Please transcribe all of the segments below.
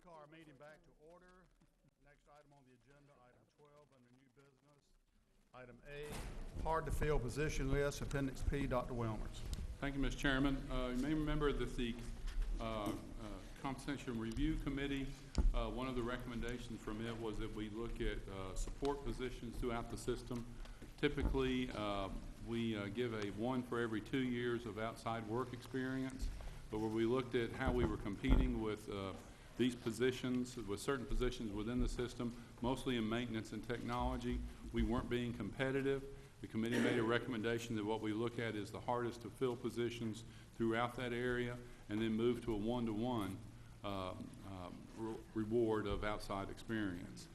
call our meeting back to order. Next item on the agenda, item 12, under new business. Item A, hard to fill position list, Appendix P, Dr. Wilmers. Thank you, Mr. Chairman. You may remember that the Compensation Review Committee, one of the recommendations from it was that we look at support positions throughout the system. Typically, we give a 1 for every 2 years of outside work experience, but where we looked at how we were competing with these positions, with certain positions within the system, mostly in maintenance and technology, we weren't being competitive. The committee made a recommendation that what we look at is the hardest to fill positions throughout that area, and then move to a 1-to-1 reward of outside experience.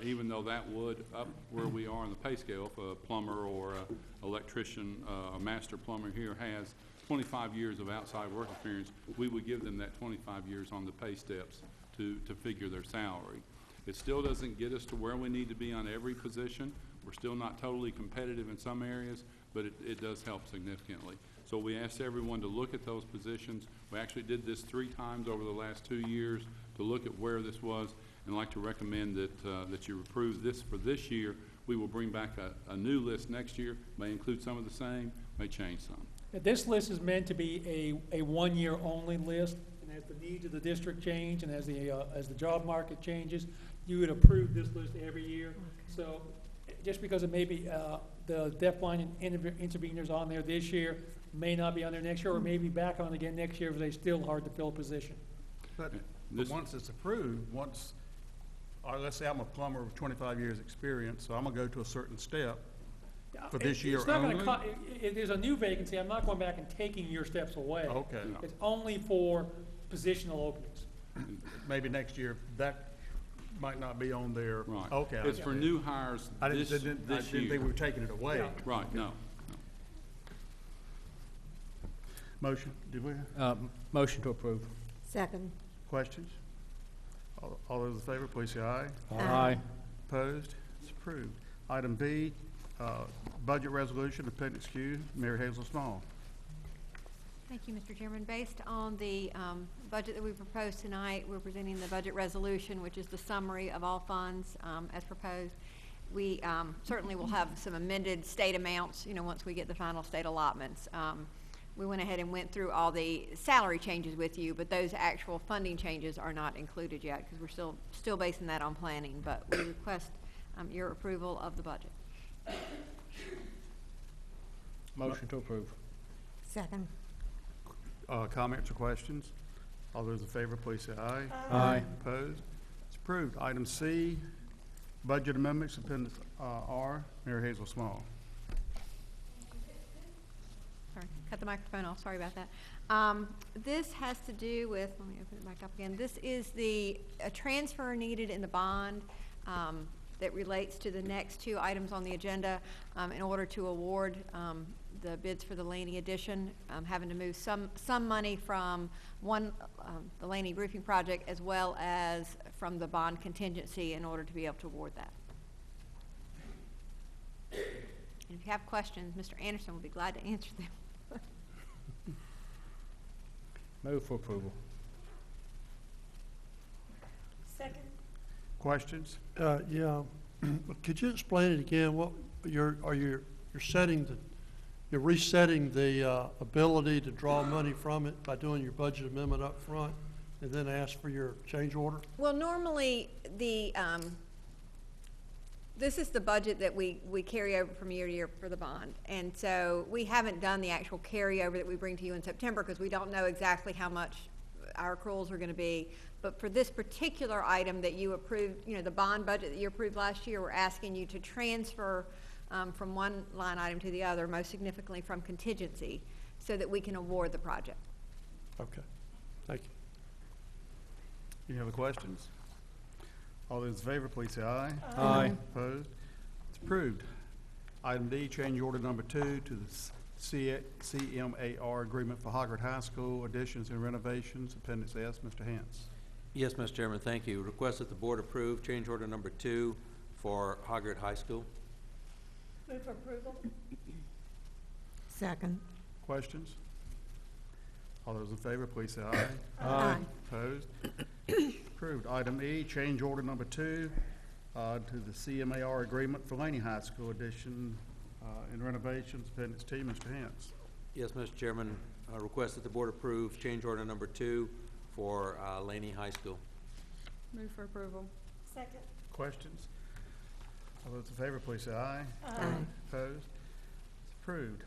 Even though that would up where we are on the pay scale, if a plumber or an electrician, a master plumber here has 25 years of outside work experience, we would give them that 25 years on the pay steps to figure their salary. It still doesn't get us to where we need to be on every position. We're still not totally competitive in some areas, but it does help significantly. So we asked everyone to look at those positions. We actually did this 3 times over the last 2 years to look at where this was, and I'd like to recommend that you approve this for this year. We will bring back a new list next year, may include some of the same, may change some. This list is meant to be a 1-year only list, and as the needs of the district change and as the job market changes, you would approve this list every year. Okay. So just because it may be the deaf-blind interveners on there this year may not be on there next year, or may be back on again next year if they still hard to fill a position. But once it's approved, let's say I'm a plumber with 25 years experience, so I'm gonna go to a certain step for this year only? If there's a new vacancy, I'm not going back and taking your steps away. Okay. No. It's only for positional openings. Maybe next year, that might not be on there. Right. Okay. It's for new hires I this didn't think year. we were taking it away. Yeah. Right, no. Motion, did we? Motion to approve. Second. Questions? All those in favor, please say aye. Aye. Opposed? It's approved. Item B, budget resolution, Appendix Q, Mary Hazel Small. Thank you, Mr. Chairman. Based on the budget that we proposed tonight, we're presenting the budget resolution, which is the summary of all funds as proposed. We certainly will have some amended state amounts, once we get the final state allotments. We went ahead and went through all the salary changes with you, but those actual funding changes are not included yet because we're still basing that on planning. But we request your approval of the budget. Motion to approve. Second. Comments or questions? All those in favor, please say aye. Aye. Opposed? It's approved. Item C, budget amendments, Appendix R, Mary Hazel Small. Sorry, cut the microphone off. Sorry about that. This has to do with, let me open it back up again. This is a transfer needed in the bond that relates to the next 2 items on the agenda in order to award the bids for the Laney addition, having to move some money from the Laney roofing project as well as from the bond contingency in order to be able to award that. And if you have questions, Mr. Anderson will be glad to answer them. Move for approval. Second. Questions? Yeah, could you explain it again? What you're resetting the ability to draw money from it by doing your budget amendment up front and then ask for your change order? Well, normally this is the budget that we carry over from year to year for the bond. And so we haven't done the actual carryover that we bring to you in September because we don't know exactly how much our accruals are going to be. But for this particular item that you approved, the bond budget that you approved last year, we're asking you to transfer from one line item to the other, most significantly from contingency, so that we can award the project. Okay, thank you. Any other questions? All those in favor, please say aye. Aye. Opposed? It's approved. Item D, change order number 2 to the CMAR agreement for Hoggard High School additions and renovations, Appendix S. Mr. Hance. Yes, Mr. Chairman, thank you. Request that the board approve change order number 2 for Hoggard High School. Move for approval. Second. Questions? All those in favor, please say aye. Aye. Opposed? Approved. approved. Item E, change order number 2 to the CMAR agreement for Laney High School addition and renovations. Appendix T, Mr. Hance. Yes, Mr. Chairman, I request that the board approve change order number 2 for Laney High School. Move for approval. Second. Questions? All those in favor, please say aye. Aye. Opposed? It's approved.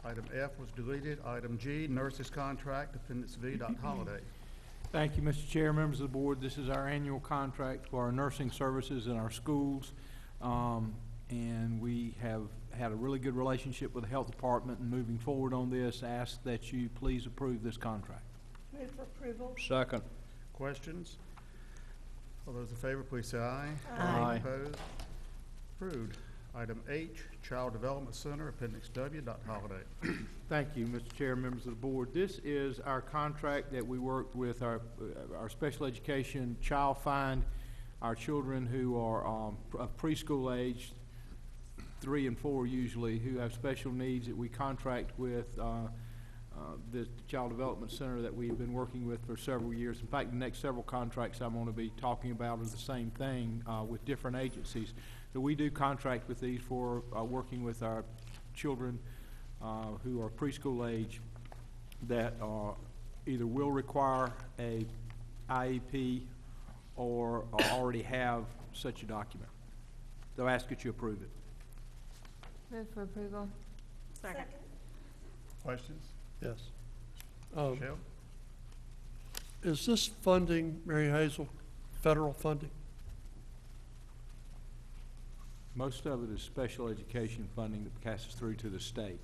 Item F was deleted. Item G, nurses contract, Appendix V, Dr. Holliday. Thank you, Mr. Chair, members of the board. This is our annual contract for our nursing services in our schools. And we have had a really good relationship with the health department, and moving forward on this, ask that you please approve this contract. Move for approval. Second. Questions? All those in favor, please say aye. Aye. Opposed? Approved. Item H, Child Development Center, Appendix W, Dr. Holliday. Thank you, Mr. Chair, members of the board. This is our contract that we work with our special education child find, our children who are of preschool age, 3 and 4 usually, who have special needs that we contract with the Child Development Center that we've been working with for several years. In fact, the next several contracts I'm going to be talking about are the same thing with different agencies. So we do contract with these for working with our children who are preschool age that either will require a IEP or already have such a document. So I ask that you approve it. Move for approval. Second. Questions? Yes. Michelle? Is this funding, Mary Hazel, federal funding? Most of it is special education funding that passes through to the state,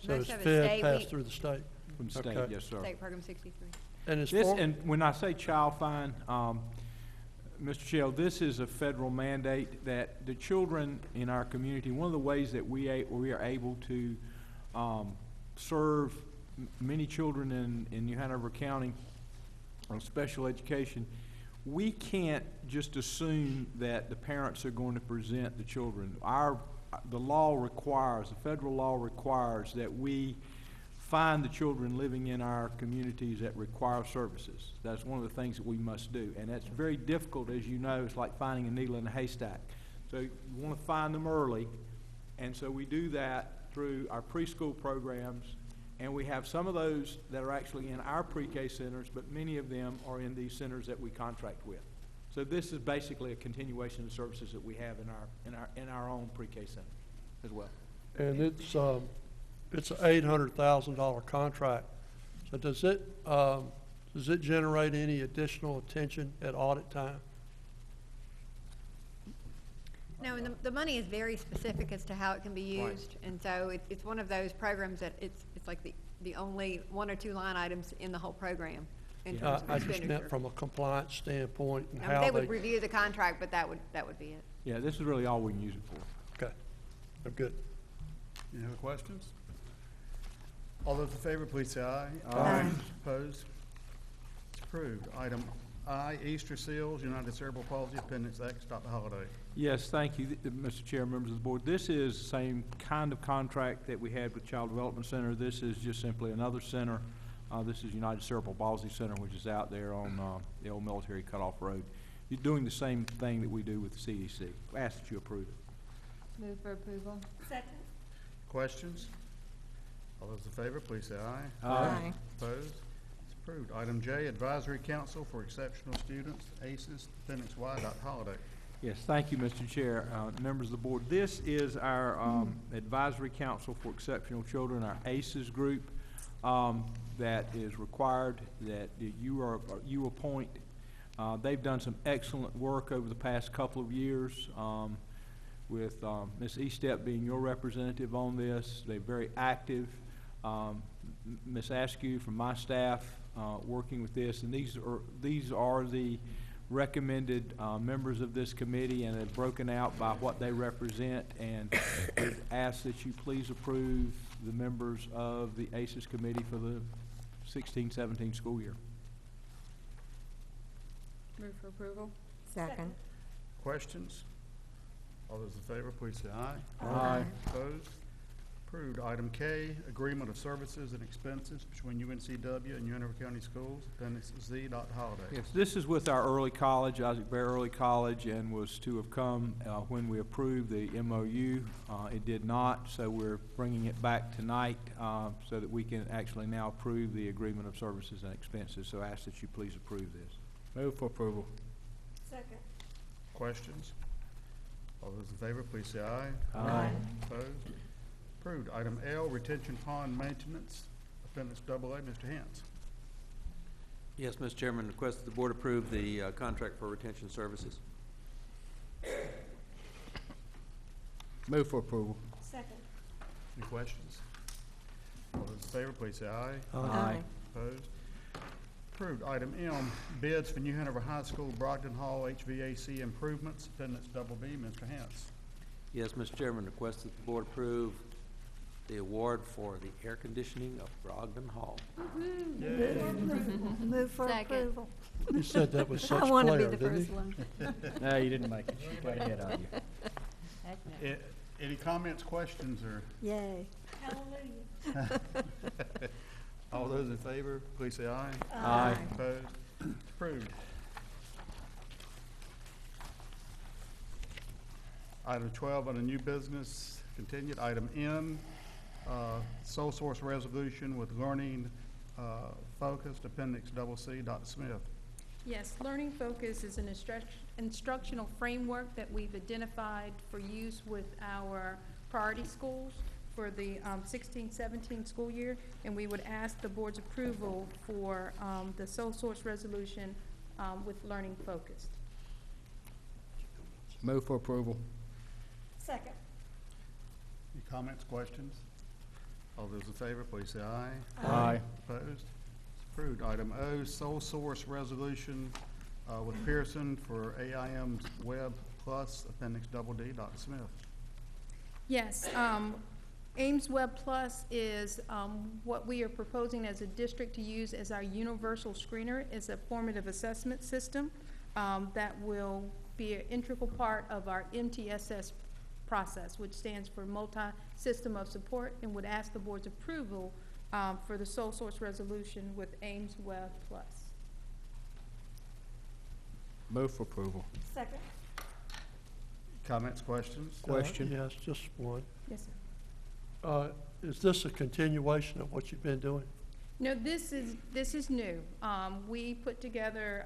So Most it's of it's Fed state. passed through the state? from the state, Okay. yes, sir. State Program 63. And it's This, for, and when I say child find, Mr. Shell, this is a federal mandate that the children in our community, one of the ways that we are able to serve many children in New Hanover County on special education, we can't just assume that the parents are going to present the children. The law requires, the federal law requires that we find the children living in our communities that require services. That's one of the things that we must do. And that's very difficult, as you know. It's like finding a needle in a haystack. So you want to find them early. And so we do that through our preschool programs. And we have some of those that are actually in our pre-K centers, but many of them are in these centers that we contract with. So this is basically a continuation of services that we have in our own pre-K center as well. and it's an $800,000 contract. So does it generate any additional attention at audit time? No, and the money is very specific as to how it can be Right. used. And so it's one of those programs that it's like the only 1 or 2 line items in the whole program in terms of I just expenditure. meant from a compliance standpoint and I mean, how they they. would review the contract, but that would be it. Yeah, this is really all we can use it for. Okay, I'm good. Any other questions? All those in favor, please say aye. Aye. Opposed? It's approved. Item I, Easter Seals, United Cerebral Palsy, Appendix X, Dr. Holliday. Yes, thank you, Mr. Chair, members of the board. This is the same kind of contract that we had with Child Development Center. This is just simply another center. This is United Cerebral Palsy Center, which is out there on the old military cutoff road. You're doing the same thing that we do with the CDC. I ask that you approve it. Move for approval. Second. Questions? All those in favor, please say aye. Aye. Opposed? It's approved. Item J, Advisory Council for Exceptional Students, ACES, Appendix Y, Dr. Holliday. Yes, thank you, Mr. Chair. Members of the board, this is our Advisory Council for Exceptional Children, our ACES group, that is required that you appoint. They've done some excellent work over the past couple of years with Ms. Estep being your representative on this. They're very active. Ms. Askew from my staff working with this, and these are the recommended members of this committee, and they're broken out by what they represent, and we'd ask that you please approve the members of the ACES committee for the 16-17 school year. Move for approval. Second. Questions? All those in favor, please say aye. Aye. Opposed? Approved. Item K, agreement of services and expenses between UNCW and Hanover County Schools, appendix Z. Dr. Holliday. Yes, this is with our early college, Isaac Bear Early College, and was to have come when we approved the MOU. It did not, so we're bringing it back tonight so that we can actually now approve the agreement of services and expenses. So I ask that you please approve this. Move for approval. Second. Questions? All those in favor, please say aye. Aye. Opposed? Approved. Item L, retention pond maintenance, appendix AA. Mr. Hance. Yes, Mr. Chairman, request that the board approve the contract for retention services. Move for approval. Second. Any questions? All those in favor, please say aye. Aye. Opposed? Approved. Item M, bids for New Hanover High School Brogden Hall HVAC improvements, appendix BB. Mr. Hance. Yes, Mr. Chairman, request that the board approve the award for the air conditioning of Brogden Hall. Move for Second. approval. You said that with such I want to be flair, the didn't first you? one. No, you didn't make it. She got ahead of you. Any comments, questions, or Yay. Hallelujah. all those in favor, please say aye. Aye. Opposed? Approved. Item 12 on the new business, continued. Item N, sole source resolution with learning focused, appendix CC. Dr. Smith. Yes, Learning Focus is an instructional framework that we've identified for use with our priority schools for the 16-17 school year, and we would ask the board's approval for the sole source resolution with Learning Focused. Move for approval. Second. Any comments, questions? All those in favor, please say aye. Aye. Opposed? It's approved. Item O, sole source resolution with Pearson for AlMsweb Plus, appendix DD. Dr. Smith. Yes, AlMsweb Plus is what we are proposing as a district to use as our universal screener. It's a formative assessment system that will be an integral part of our MTSS process, which stands for Multi-System of Support, and would ask the board's approval for the sole source resolution with AlMsweb Plus. Move for approval. Second. Comments, questions? Question? Yes, just one. Yes, sir. Is this a continuation of what you've been doing? No, this is new. We put together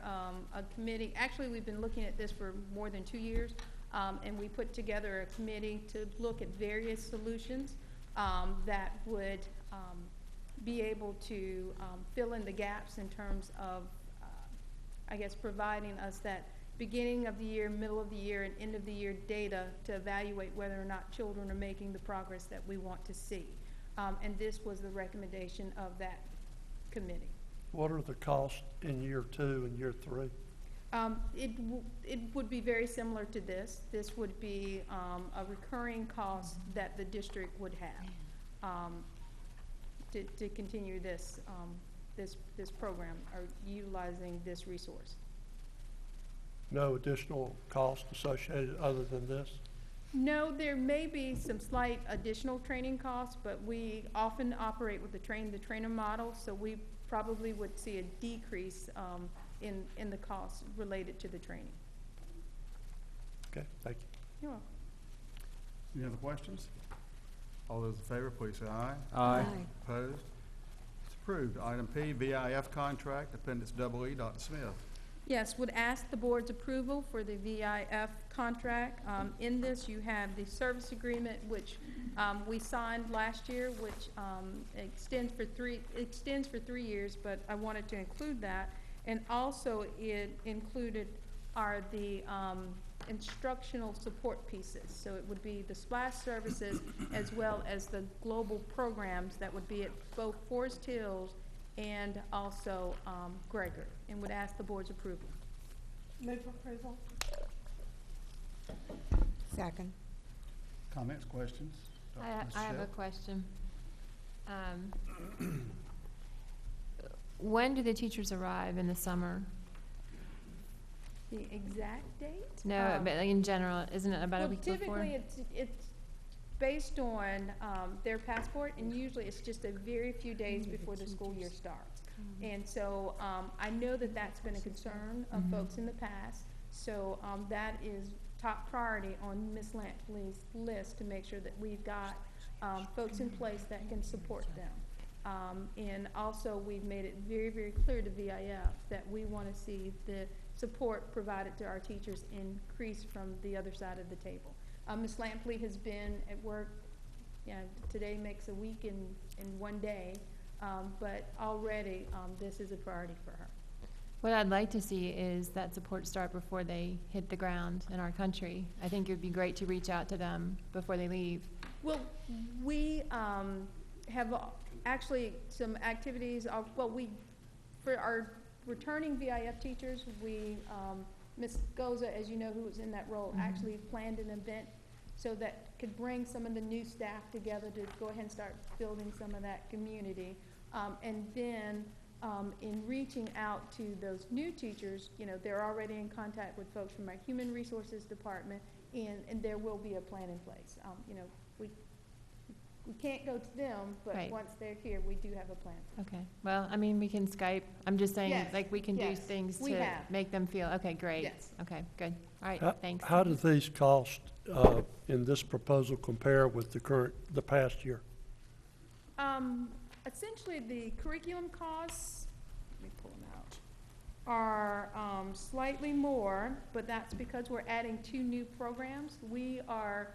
a committee. Actually, we've been looking at this for more than 2 years, and we put together a committee to look at various solutions that would be able to fill in the gaps in terms of, I guess, providing us that beginning of the year, middle of the year, and end of the year data to evaluate whether or not children are making the progress that we want to see. And this was the recommendation of that committee. What are the costs in year 2 and year 3? It would be very similar to this. This would be a recurring cost that the district would have to continue this, this program or utilizing this resource. No additional cost associated other than this? No, there may be some slight additional training costs, but we often operate with the trainer model, so we probably would see a decrease in the costs related to the training. Okay, thank you. You're welcome. Any other questions? All those in favor, please say aye. Aye. Opposed? It's approved. Item P, VIF contract, appendix EE. Dr. Smith. Yes, would ask the board's approval for the VIF contract. In this, you have the service agreement, which we signed last year, which extends for 3 years, but I wanted to include that. And also, it included the instructional support pieces. So it would be the SPLASH services as well as the global programs that would be at both Forest Hills and also Gregor, and would ask the board's approval. Move approval. Second. Comments, questions? I Mr. have a Shell? question. When do the teachers arrive in the summer? The exact date? No, but like in general, isn't it about a Well, week before? typically, it's based on their passport, and usually it's just a very few days before the school year starts. And so I know that that's been a concern of folks in the past, so that is top priority on Ms. Lampley's list to make sure that we've got folks in place that can support them. And also, we've made it very, very clear to VIF that we want to see the support provided to our teachers increase from the other side of the table. Ms. Lampley has been at work, today makes a week in one day, but already this is a priority for her. What I'd like to see is that support start before they hit the ground in our country. I think it would be great to reach out to them before they leave. Well, we have actually some activities, for our returning VIF teachers, Ms. Goza, as you know, who was in that role, actually planned an event so that could bring some of the new staff together to go ahead and start building some of that community. And then in reaching out to those new teachers, they're already in contact with folks from our Human Resources Department, and there will be a plan in place. We can't go to them, but Right. once they're here, we do have a plan. Okay, well, I mean, we can Skype. I'm just saying, Yes, like, we can do yes, things we to have. make them feel, okay, great. Yes. Okay, good. All right, thanks. How do these costs in this proposal compare with the past year? Essentially, the curriculum costs, let me pull them out, are slightly more, but that's because we're adding 2 new programs. We are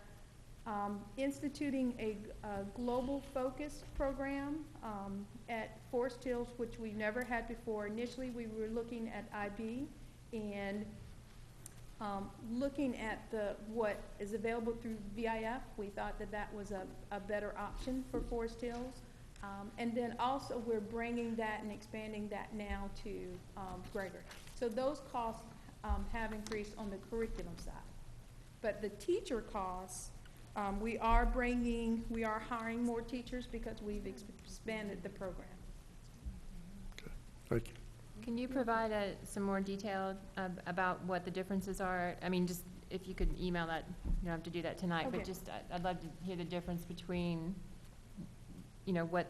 instituting a global focus program at Forest Hills, which we never had before. Initially, we were looking at IB and looking at what is available through VIF. We thought that that was a better option for Forest Hills. And then also, we're bringing that and expanding that now to Gregory. So those costs have increased on the curriculum side. But the teacher costs, we are hiring more teachers because we've expanded the program. Okay, thank you. Can you provide some more detail about what the differences are? I mean, just if you could email that, you don't have to do that tonight, but Okay. just, I'd love to hear the difference between, what,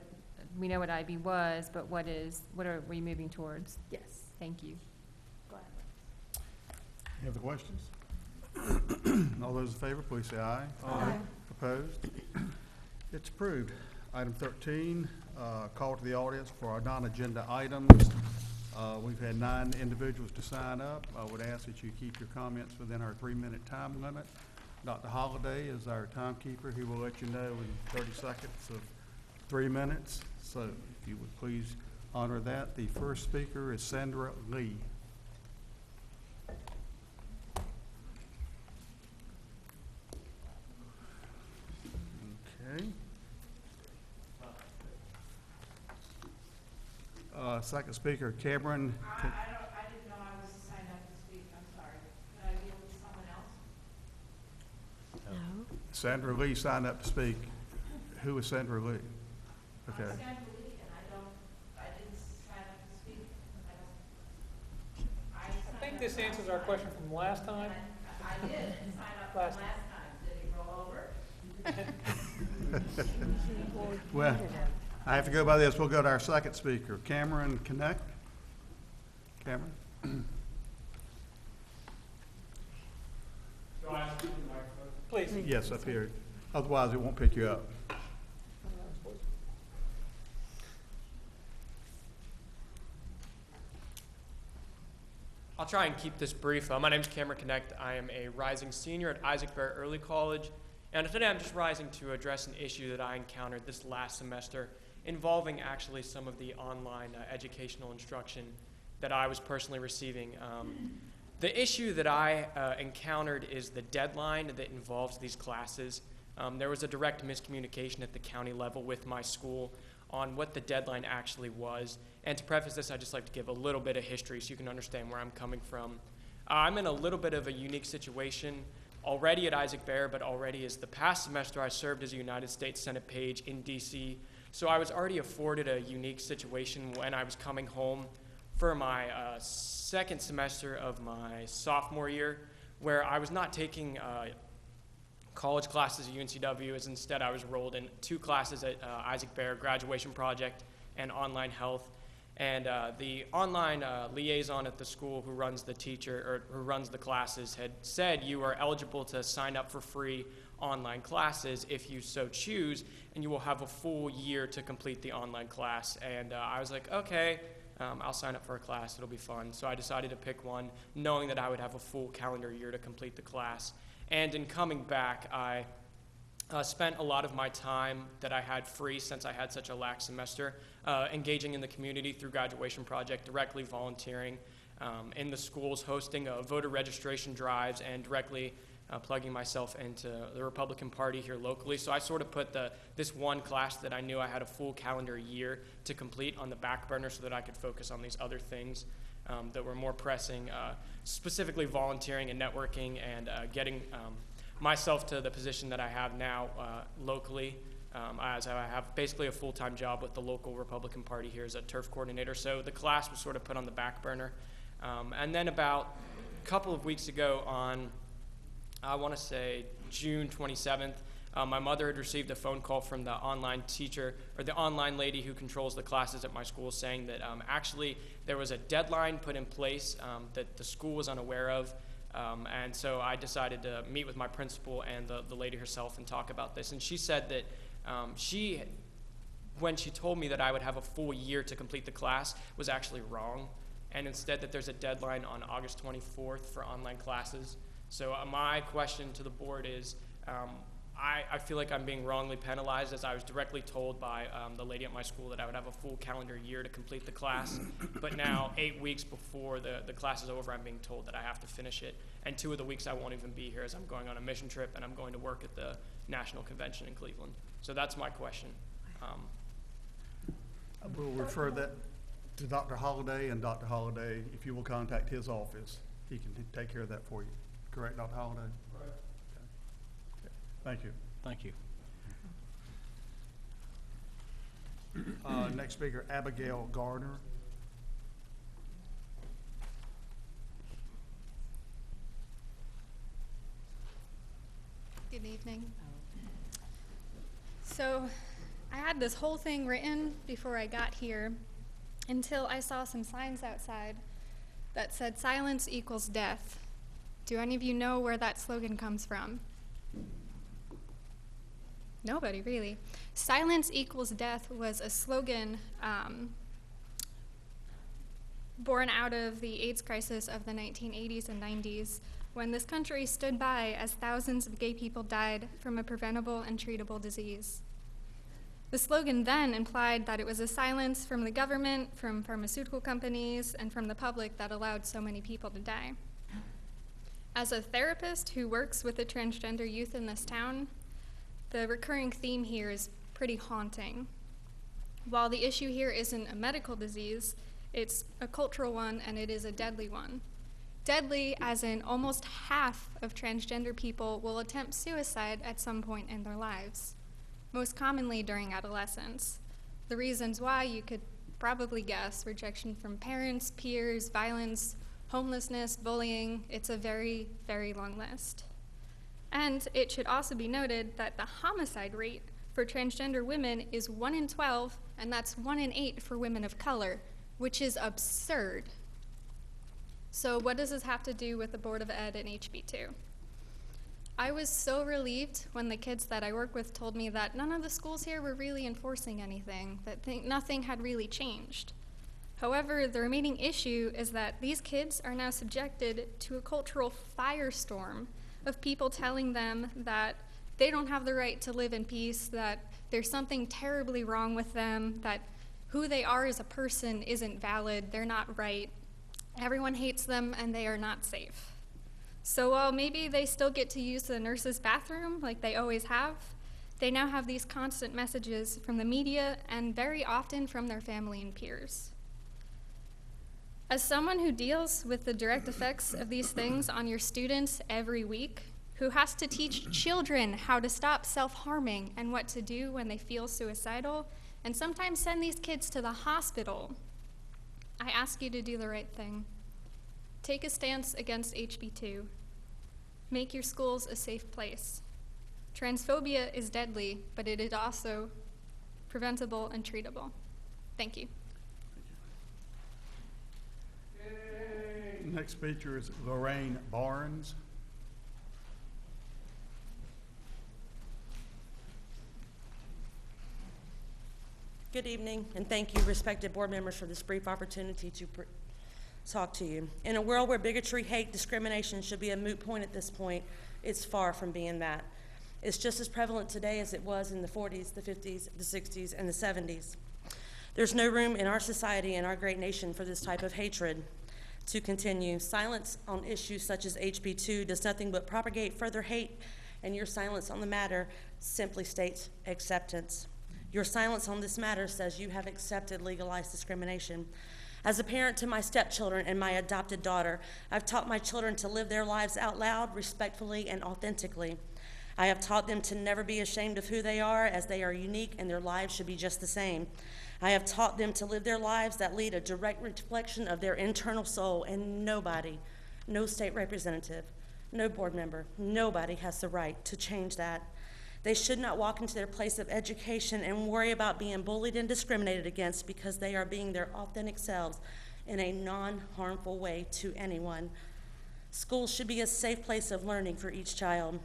we know what IB was, but what are we moving towards? Yes. Thank you. Go ahead. Any other questions? All those in favor, please say aye. Aye. Opposed? It's approved. Item 13, call to the audience for our non-agenda items. We've had 9 individuals to sign up. I would ask that you keep your comments within our 3-minute time limit. Dr. Holliday is our timekeeper. He will let you know in 30 seconds of 3 minutes. So if you would please honor that. The first speaker is Sandra Lee. Okay. Second speaker, Cameron. I didn't know I was signed up to speak, I'm sorry. Can I deal with someone else? No. Sandra Lee signed up to speak. Who is Sandra Lee? Okay. I'm Sandra Lee, and I didn't sign up to speak. I think this answers our question from last time. I did sign up Last last time. Did he roll over? Well, I have to go by this. We'll go to our second speaker, Cameron Connect. Cameron? Please. Yes, up here. Otherwise, it won't pick you up. I'll try and keep this brief. My name's Cameron Connect. I am a rising senior at Isaac Barrett Early College. And today I'm just rising to address an issue that I encountered this last semester involving actually some of the online educational instruction that I was personally receiving. The issue that I encountered is the deadline that involves these classes. There was a direct miscommunication at the county level with my school on what the deadline actually was. And to preface this, I'd just like to give a little bit of history so you can understand where I'm coming from. I'm in a little bit of a unique situation already at Isaac Barrett, but already as the past semester I served as a United States Senate page in DC. So I was already afforded a unique situation when I was coming home for my second semester of my sophomore year, where I was not taking college classes at UNCW, as instead I was enrolled in 2 classes at Isaac Bear, graduation project and online health. And the online liaison at the school who runs the who runs the classes had said you are eligible to sign up for free online classes if you so choose, and you will have a full year to complete the online class. And I was like, okay, I'll sign up for a class, it'll be fun. So I decided to pick one, knowing that I would have a full calendar year to complete the class. And in coming back, I spent a lot of my time that I had free, since I had such a lax semester, engaging in the community through graduation project, directly volunteering in the schools, hosting voter registration drives, and directly plugging myself into the Republican Party here locally. So I sort of put this one class that I knew I had a full calendar year to complete on the back burner so that I could focus on these other things that were more pressing, specifically volunteering and networking and getting myself to the position that I have now locally, as I have basically a full-time job with the local Republican Party here as a turf coordinator. So the class was sort of put on the back burner. And then about a couple of weeks ago on, I want to say June 27th, my mother had received a phone call from the online teacher, or the online lady who controls the classes at my school, saying that actually there was a deadline put in place that the school was unaware of. And so I decided to meet with my principal and the lady herself and talk about this. And she said that when she told me that I would have a full year to complete the class, was actually wrong. And instead that there's a deadline on August 24th for online classes. So my question to the board is, I feel like I'm being wrongly penalized, as I was directly told by the lady at my school that I would have a full calendar year to complete the class. But now, 8 weeks before the class is over, I'm being told that I have to finish it. And 2 of the weeks I won't even be here, as I'm going on a mission trip and I'm going to work at the National Convention in Cleveland. So that's my question. We'll refer that to Dr. Holliday, and Dr. Holliday, if you will contact his office, he can take care of that for you. Correct, Dr. Holliday? Right. Okay. Thank you. Thank you. Next speaker, Abigail Gardner. Good evening. So I had this whole thing written before I got here until I saw some signs outside that said silence equals death. Do any of you know where that slogan comes from? Nobody, really. Silence equals death was a slogan born out of the AIDS crisis of the 1980s and 90s, when this country stood by as thousands of gay people died from a preventable and treatable disease. The slogan then implied that it was a silence from the government, from pharmaceutical companies, and from the public that allowed so many people to die. As a therapist who works with the transgender youth in this town, the recurring theme here is pretty haunting. While the issue here isn't a medical disease, it's a cultural one, and it is a deadly one. Deadly as in almost half of transgender people will attempt suicide at some point in their lives, most commonly during adolescence. The reasons why you could probably guess: rejection from parents, peers, violence, homelessness, bullying. It's a very, very long list. And it should also be noted that the homicide rate for transgender women is 1 in 12, and that's 1 in 8 for women of color, which is absurd. So what does this have to do with the Board of Ed and HB2? I was so relieved when the kids that I work with told me that none of the schools here were really enforcing anything, that nothing had really changed. However, the remaining issue is that these kids are now subjected to a cultural firestorm of people telling them that they don't have the right to live in peace, that there's something terribly wrong with them, that who they are as a person isn't valid, they're not right, everyone hates them, and they are not safe. So while maybe they still get to use the nurse's bathroom like they always have, they now have these constant messages from the media and very often from their family and peers. As someone who deals with the direct effects of these things on your students every week, who has to teach children how to stop self-harming and what to do when they feel suicidal, and sometimes send these kids to the hospital, I ask you to do the right thing. Take a stance against HB2. Make your schools a safe place. Transphobia is deadly, but it is also preventable and treatable. Thank you. Next speaker is Lorraine Barnes. Good evening, and thank you, respected board members, for this brief opportunity to talk to you. In a world where bigotry, hate, discrimination should be a moot point at this point, it's far from being that. It's just as prevalent today as it was in the 40s, the 50s, the 60s, and the 70s. There's no room in our society and our great nation for this type of hatred to continue. Silence on issues such as HB2 does nothing but propagate further hate, and your silence on the matter simply states acceptance. Your silence on this matter says you have accepted legalized discrimination. As a parent to my stepchildren and my adopted daughter, I've taught my children to live their lives out loud, respectfully, and authentically. I have taught them to never be ashamed of who they are, as they are unique and their lives should be just the same. I have taught them to live their lives that lead a direct reflection of their internal soul, and nobody, no state representative, no board member, nobody has the right to change that. They should not walk into their place of education and worry about being bullied and discriminated against because they are being their authentic selves in a non-harmful way to anyone. Schools should be a safe place of learning for each child.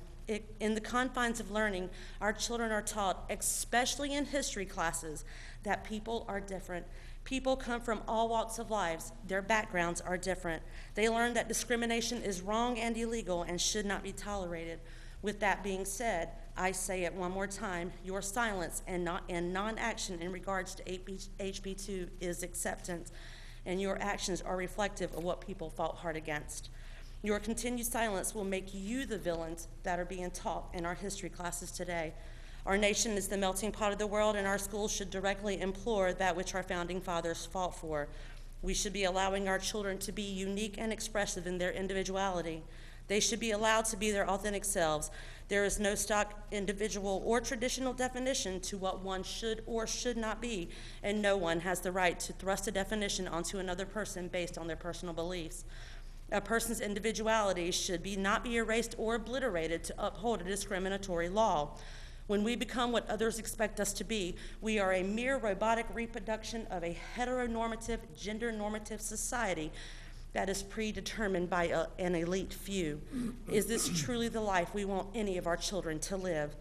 In the confines of learning, our children are taught, especially in history classes, that people are different. People come from all walks of lives. Their backgrounds are different. They learn that discrimination is wrong and illegal and should not be tolerated. With that being said, I say it one more time, your silence and non-action in regards to HB2 is acceptance, and your actions are reflective of what people fought hard against. Your continued silence will make you the villains that are being taught in our history classes today. Our nation is the melting pot of the world, and our schools should directly implore that which our founding fathers fought for. We should be allowing our children to be unique and expressive in their individuality. They should be allowed to be their authentic selves. There is no stock individual or traditional definition to what one should or should not be, and no one has the right to thrust a definition onto another person based on their personal beliefs. A person's individuality should not be erased or obliterated to uphold a discriminatory law. When we become what others expect us to be, we are a mere robotic reproduction of a heteronormative, gender-normative society that is predetermined by an elite few. Is this truly the life we want any of our children to live?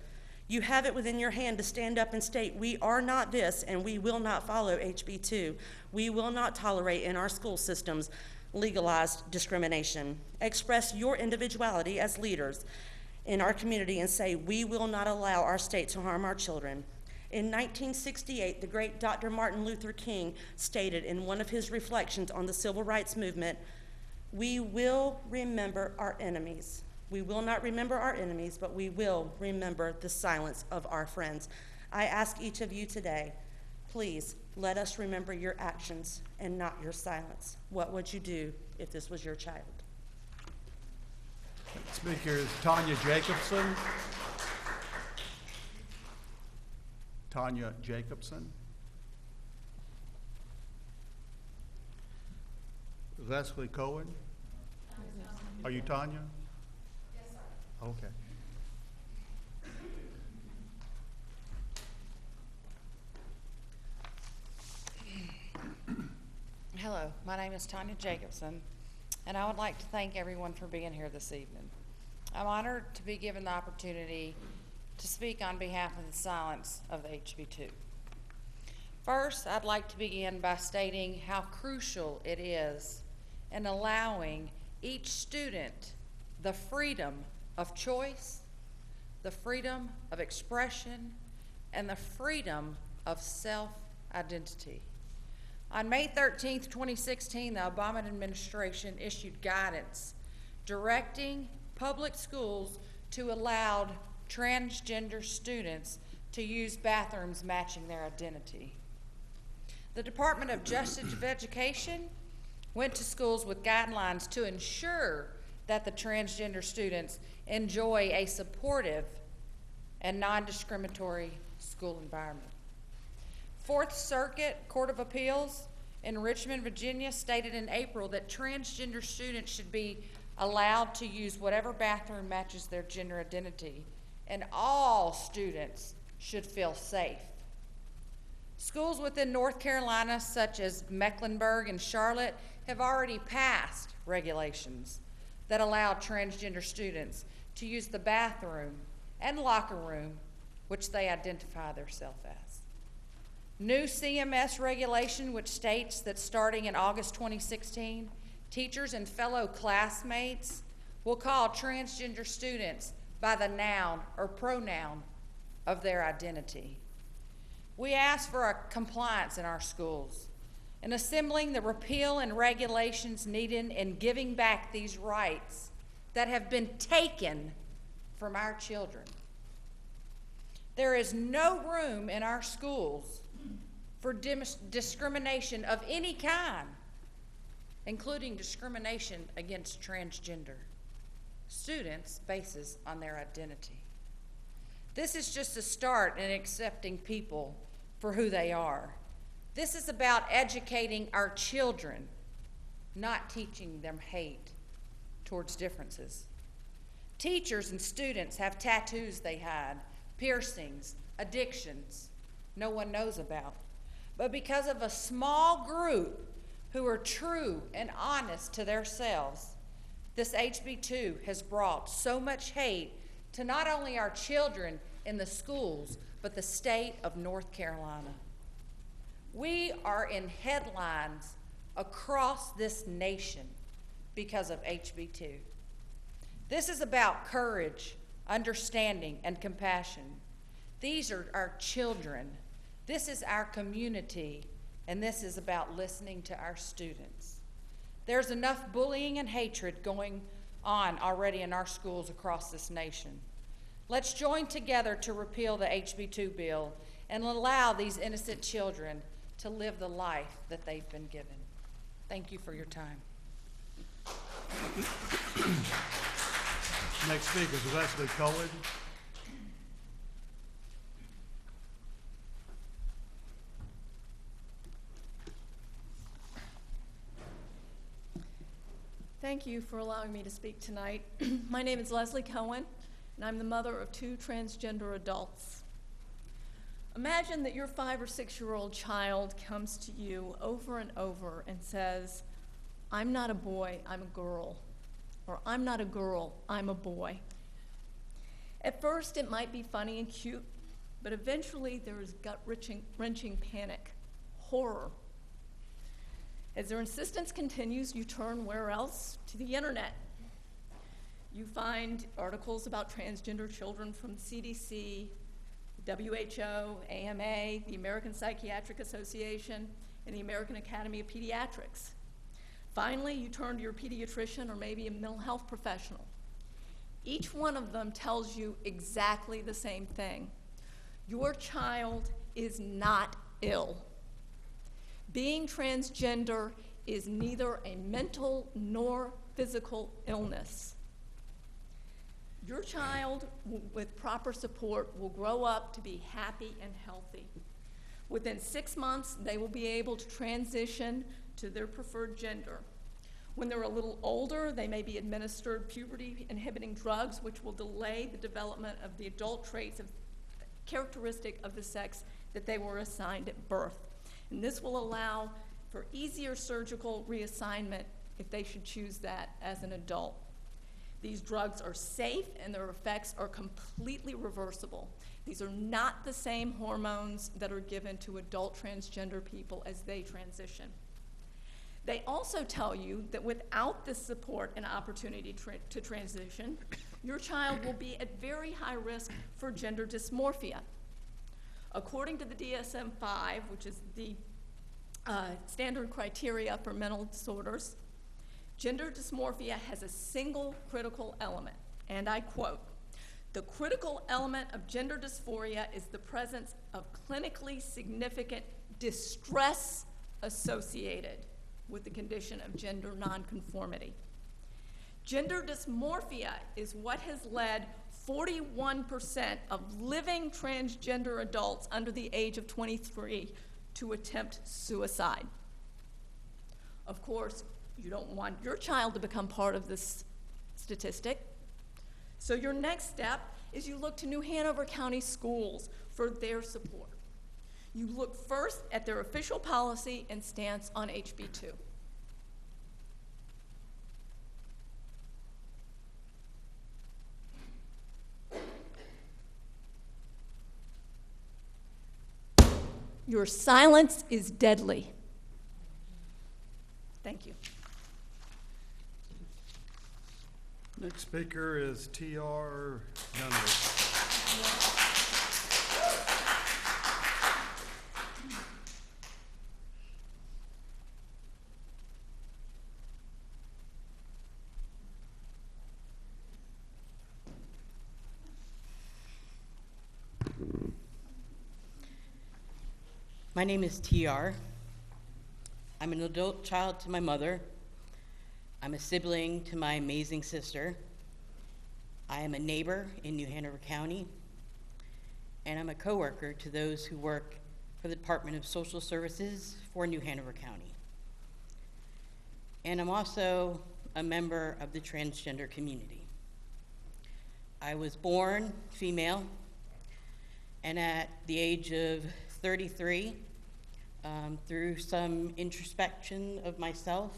You have it within your hand to stand up and state, we are not this, and we will not follow HB2. We will not tolerate in our school systems legalized discrimination. Express your individuality as leaders in our community and say, we will not allow our state to harm our children. In 1968, the great Dr. Martin Luther King stated in one of his reflections on the civil rights movement, we will remember our enemies. We will not remember our enemies, but we will remember the silence of our friends. I ask each of you today, please let us remember your actions and not your silence. What would you do if this was your child? Speaker is Tanya Jacobson. Tanya Jacobson. Leslie Cohen. Are you Tanya? Yes, sir. Okay. Hello, my name is Tanya Jacobson, and I would like to thank everyone for being here this evening. I'm honored to be given the opportunity to speak on behalf of the silence of the HB2. First, I'd like to begin by stating how crucial it is in allowing each student the freedom of choice, the freedom of expression, and the freedom of self-identity. On May 13th, 2016, the Obama administration issued guidance directing public schools to allow transgender students to use bathrooms matching their identity. The Department of Justice of Education went to schools with guidelines to ensure that the transgender students enjoy a supportive and non-discriminatory school environment. Fourth Circuit Court of Appeals in Richmond, Virginia stated in April that transgender students should be allowed to use whatever bathroom matches their gender identity and all students should feel safe. Schools within North Carolina, such as Mecklenburg and Charlotte, have already passed regulations that allow transgender students to use the bathroom and locker room, which they identify themselves as. New CMS regulation, which states that starting in August 2016, teachers and fellow classmates will call transgender students by the noun or pronoun of their identity. We ask for a compliance in our schools in assembling the repeal and regulations needed in giving back these rights that have been taken from our children. There is no room in our schools for discrimination of any kind, including discrimination against transgender students based on their identity. This is just a start in accepting people for who they are. This is about educating our children, not teaching them hate towards differences. Teachers and students have tattoos they hide, piercings, addictions no one knows about. But because of a small group who are true and honest to themselves, this HB2 has brought so much hate to not only our children in the schools, but the state of North Carolina. We are in headlines across this nation because of HB2. This is about courage, understanding, and compassion. These are our children. This is our community, and this is about listening to our students. There's enough bullying and hatred going on already in our schools across this nation. Let's join together to repeal the HB2 bill and allow these innocent children to live the life that they've been given. Thank you for your time. Next speaker is Leslie Cohen. Thank you for allowing me to speak tonight. My name is Leslie Cohen, and I'm the mother of 2 transgender adults. Imagine that your 5 or 6-year-old child comes to you over and over and says, "I'm not a boy, I'm a girl," or "I'm not a girl, I'm a boy." At first, it might be funny and cute, but eventually there is gut-wrenching panic, horror. As their insistence continues, you turn where else? To the internet. You find articles about transgender children from the CDC, WHO, AMA, the American Psychiatric Association, and the American Academy of Pediatrics. Finally, you turn to your pediatrician or maybe a mental health professional. Each one of them tells you exactly the same thing. Your child is not ill. Being transgender is neither a mental nor physical illness. Your child, with proper support, will grow up to be happy and healthy. Within 6 months, they will be able to transition to their preferred gender. When they're a little older, they may be administered puberty-inhibiting drugs, which will delay the development of the adult traits characteristic of the sex that they were assigned at birth. And this will allow for easier surgical reassignment if they should choose that as an adult. These drugs are safe and their effects are completely reversible. These are not the same hormones that are given to adult transgender people as they transition. They also tell you that without this support and opportunity to transition, your child will be at very high risk for gender dysmorphia. According to the DSM-5, which is the standard criteria for mental disorders, gender dysmorphia has a single critical element, and I quote, "The critical element of gender dysphoria is the presence of clinically significant distress associated with the condition of gender nonconformity." Gender dysmorphia is what has led 41% of living transgender adults under the age of 23 to attempt suicide. Of course, you don't want your child to become part of this statistic. So your next step is you look to New Hanover County Schools for their support. You look first at their official policy and stance on HB2. Your silence is deadly. Thank you. Next speaker is T.R. Dunley. My name is TR. I'm an adult child to my mother. I'm a sibling to my amazing sister. I am a neighbor in New Hanover County. And I'm a coworker to those who work for the Department of Social Services for New Hanover County. And I'm also a member of the transgender community. I was born female, and at the age of 33, through some introspection of myself,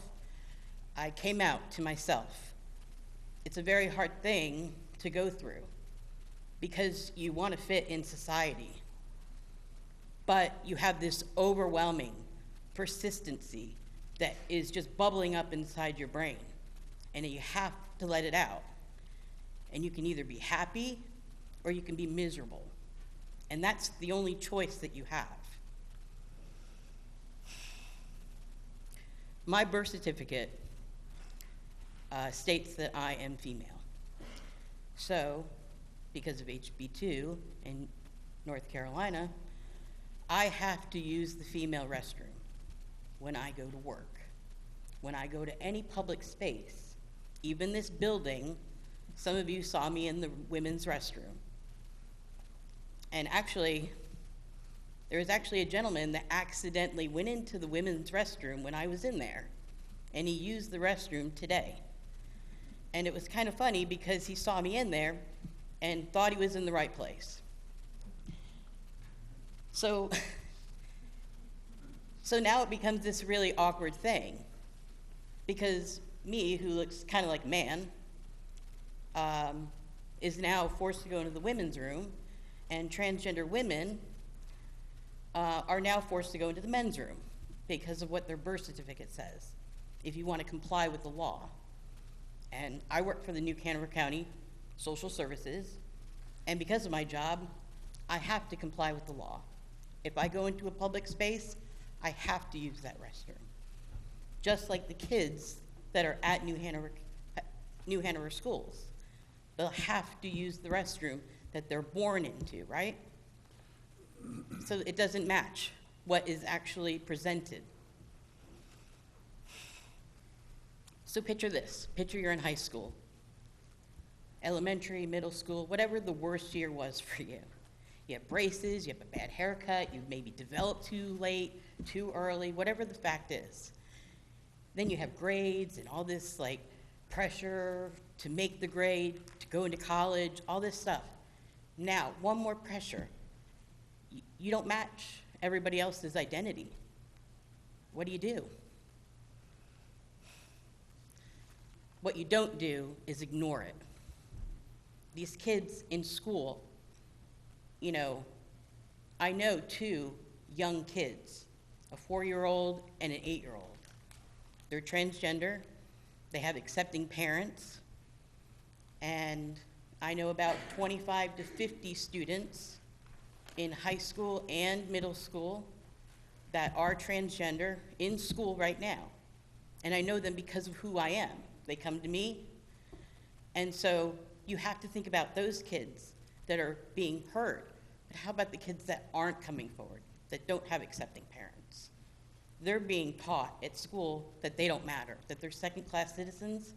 I came out to myself. It's a very hard thing to go through because you want to fit in society, but you have this overwhelming persistency that is just bubbling up inside your brain, and you have to let it out. And you can either be happy or you can be miserable, and that's the only choice that you have. My birth certificate states that I am female. So, because of HB2 in North Carolina, I have to use the female restroom when I go to work. When I go to any public space, even this building, some of you saw me in the women's restroom. And actually, there was actually a gentleman that accidentally went into the women's restroom when I was in there, and he used the restroom today. And it was kind of funny because he saw me in there and thought he was in the right place. So now it becomes this really awkward thing because me, who looks kind of like a man, is now forced to go into the women's room, and transgender women are now forced to go into the men's room because of what their birth certificate says, if you want to comply with the law. And I work for the New Hanover County Social Services, and because of my job, I have to comply with the law. If I go into a public space, I have to use that restroom. Just like the kids that are at New Hanover schools. They'll have to use the restroom that they're born into, right? So it doesn't match what is actually presented. So picture this. Picture you're in high school, elementary, middle school, whatever the worst year was for you. You have braces, you have a bad haircut, you maybe developed too late, too early, whatever the fact is. Then you have grades and all this like pressure to make the grade, to go into college, all this stuff. Now, one more pressure. You don't match everybody else's identity. What do? What you don't do is ignore it. These kids in school, you know, I know two young kids, a 4-year-old and an 8-year-old. They're transgender, they have accepting parents, and I know about 25 to 50 students in high school and middle school that are transgender in school right now. And I know them because of who I am. They come to me. And so you have to think about those kids that are being heard. But how about the kids that aren't coming forward, that don't have accepting parents? They're being taught at school that they don't matter, that they're second-class citizens,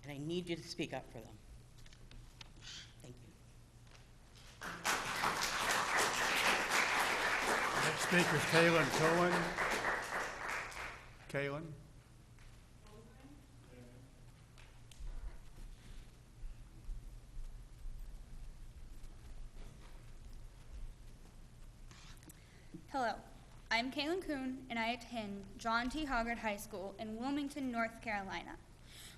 and I need you to speak up for them. Thank you. Next speaker is Kaylin Cohen. Kaylin. Hello, I'm Kaylin Kuhn, and I attend John T. Hoggard High School in Wilmington, North Carolina.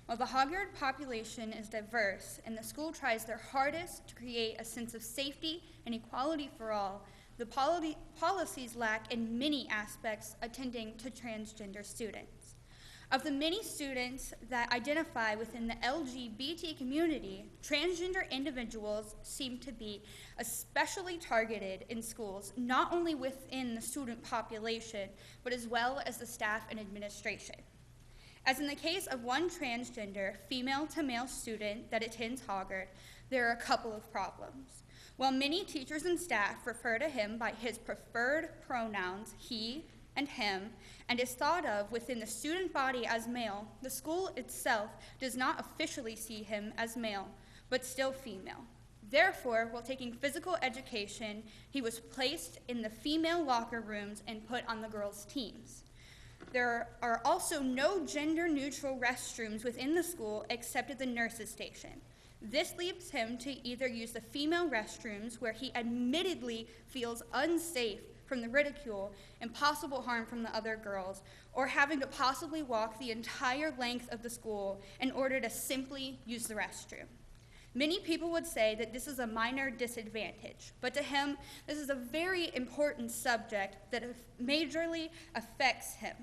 While the Hoggard population is diverse and the school tries their hardest to create a sense of safety and equality for all, the policies lack in many aspects attending to transgender students. Of the many students that identify within the LGBT community, transgender individuals seem to be especially targeted in schools, not only within the student population, but as well as the staff and administration. As in the case of one transgender female-to-male student that attends Hoggard, there are a couple of problems. While many teachers and staff refer to him by his preferred pronouns, he and him, and is thought of within the student body as male, the school itself does not officially see him as male, but still female. Therefore, while taking physical education, he was placed in the female locker rooms and put on the girls' teams. There are also no gender-neutral restrooms within the school except at the nurses' station. This leaves him to either use the female restrooms, where he admittedly feels unsafe from the ridicule and possible harm from the other girls, or having to possibly walk the entire length of the school in order to simply use the restroom. Many people would say that this is a minor disadvantage, but to him, this is a very important subject that majorly affects him,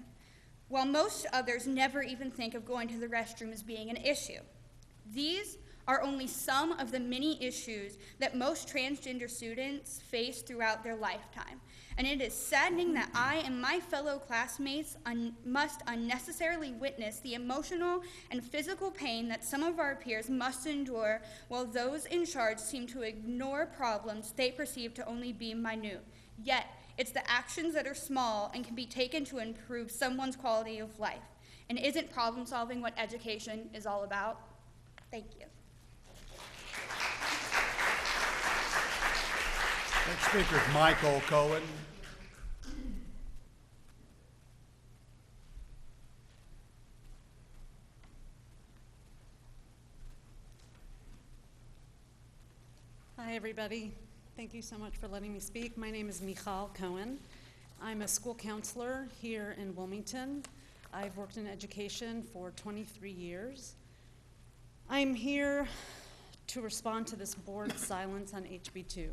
while most others never even think of going to the restroom as being an issue. These are only some of the many issues that most transgender students face throughout their lifetime, and it is saddening that I and my fellow classmates must unnecessarily witness the emotional and physical pain that some of our peers must endure, while those in charge seem to ignore problems they perceive to only be minute. Yet, it's the actions that are small and can be taken to improve someone's quality of life. And isn't problem solving what education is all about? Thank you. Next speaker is Michael Cohen. Hi, everybody. Thank you so much for letting me speak. My name is Michal Cohen. I'm a school counselor here in Wilmington. I've worked in education for 23 years. I'm here to respond to this board's silence on HB2.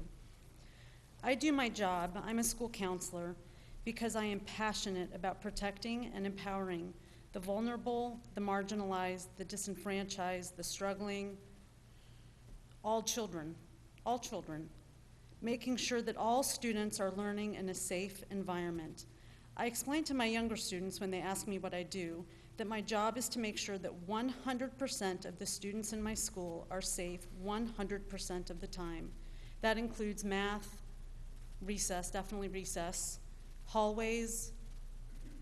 I do my job, I'm a school counselor, because I am passionate about protecting and empowering the vulnerable, the marginalized, the disenfranchised, the struggling, all children, making sure that all students are learning in a safe environment. I explain to my younger students when they ask me what I do, that my job is to make sure that 100% of the students in my school are safe 100% of the time. That includes math, recess, definitely recess, hallways,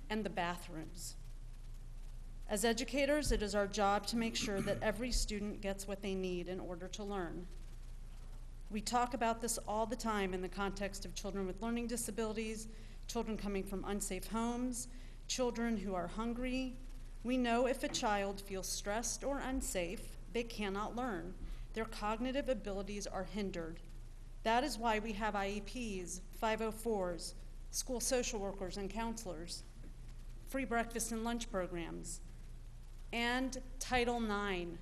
and the bathrooms. As educators, it is our job to make sure that every student gets what they need in order to learn. We talk about this all the time in the context of children with learning disabilities, children coming from unsafe homes, children who are hungry. We know if a child feels stressed or unsafe, they cannot learn. Their cognitive abilities are hindered. That is why we have IEPs, 504s, school social workers and counselors, free breakfast and lunch programs, and Title IX.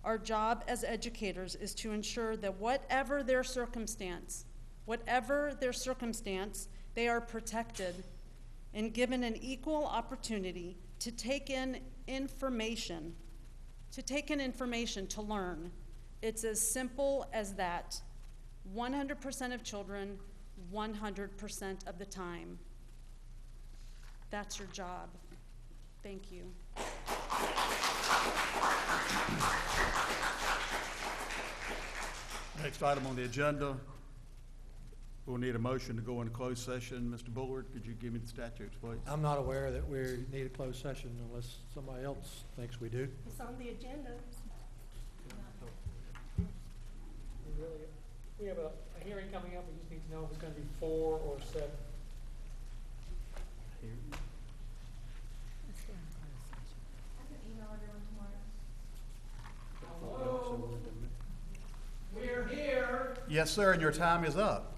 Our job as educators is to ensure that whatever their circumstance, they are protected and given an equal opportunity to take in information, to learn. It's as simple as that. 100% of children, 100% of the time. That's your job. Thank you. Next item on the agenda, we'll need a motion to go into closed session. Mr. Bullard, could you give me the statutes, please? I'm not aware that we need a closed session unless somebody else thinks we do. It's on the agenda. We have a hearing coming up. We just need to know if it's going to be 4 or 7. Hello? We're here. Yes, sir, and your time is up.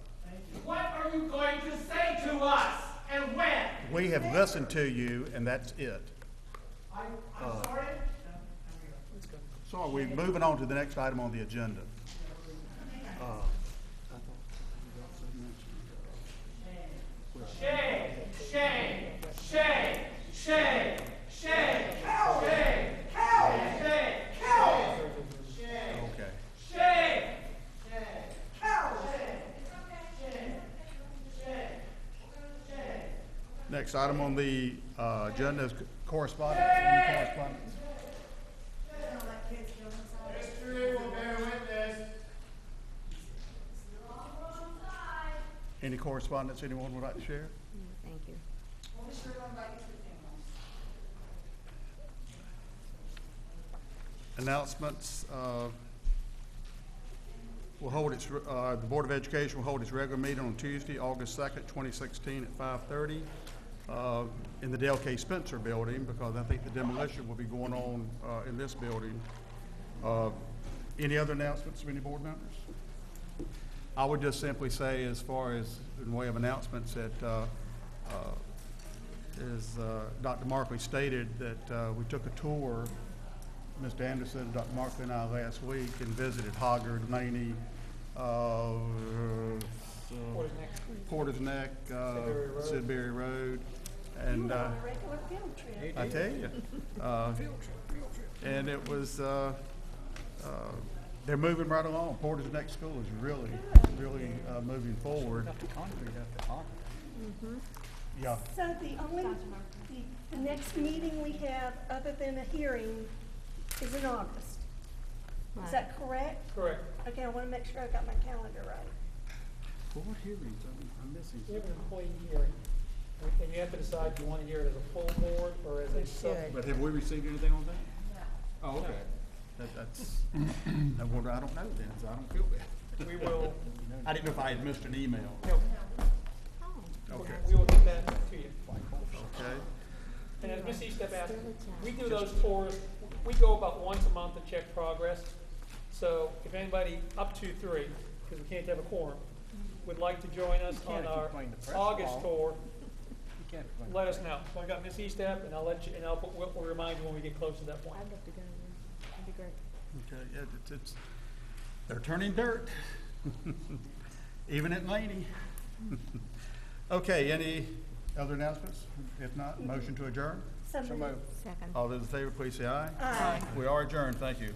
What are you going to say to to us, and when? We have listened to you, and that's it. I'm sorry? So we're moving on to the next item on the agenda. Shame, shame, shame, shame, shame, shame, shame, Okay. shame. Next item on the agenda is correspondence. Any correspondence? History will bear witness. Any correspondence anyone would like to share? Thank you. Announcements. The Board of Education will hold its regular meeting on Tuesday, August 2nd, 2016 at 5:30 in the Dale K. Spencer building, because I think the demolition will be going on in this building. Any other announcements from any board members? I would just simply say, as far as in way of announcements, that as Dr. Markley stated, that we took a tour, Mr. Anderson, Dr. Markley and I last week, and visited Hoggard, Laney, Porter's Neck, Sidbury Road, and A regular field trip. I tell you, and it was, they're moving right along. Porter's Neck School is really moving forward. Yeah. So the next meeting we have, other than a hearing, is in August. Is that correct? Correct. Okay, I want to make sure I got my calendar right. For what hearings? I'm missing. We have an employee hearing, and you have to decide if you want to hear it as a full board or as a sub. But have we received anything on that? No. Oh, okay. That's, I wonder, I don't know then, so I don't feel bad. We will. I didn't know if I had missed an email. No. Okay. We will get that to you. Okay. And as Ms. Eastep asked, we do those tours, we go about once a month to check progress. So if anybody, up to 3, because we can't have a quorum, would like to join us on our August tour, let us know. So I got Ms. Eastep, and I'll let you, and we'll remind you when we get close to that point. I'd love to go. That'd be great. Okay, yeah, they're turning dirt, even at Laney. Okay, any other announcements? If not, motion to adjourn? So moved. Second. All those in favor, please say aye. Aye. We are adjourned, thank you.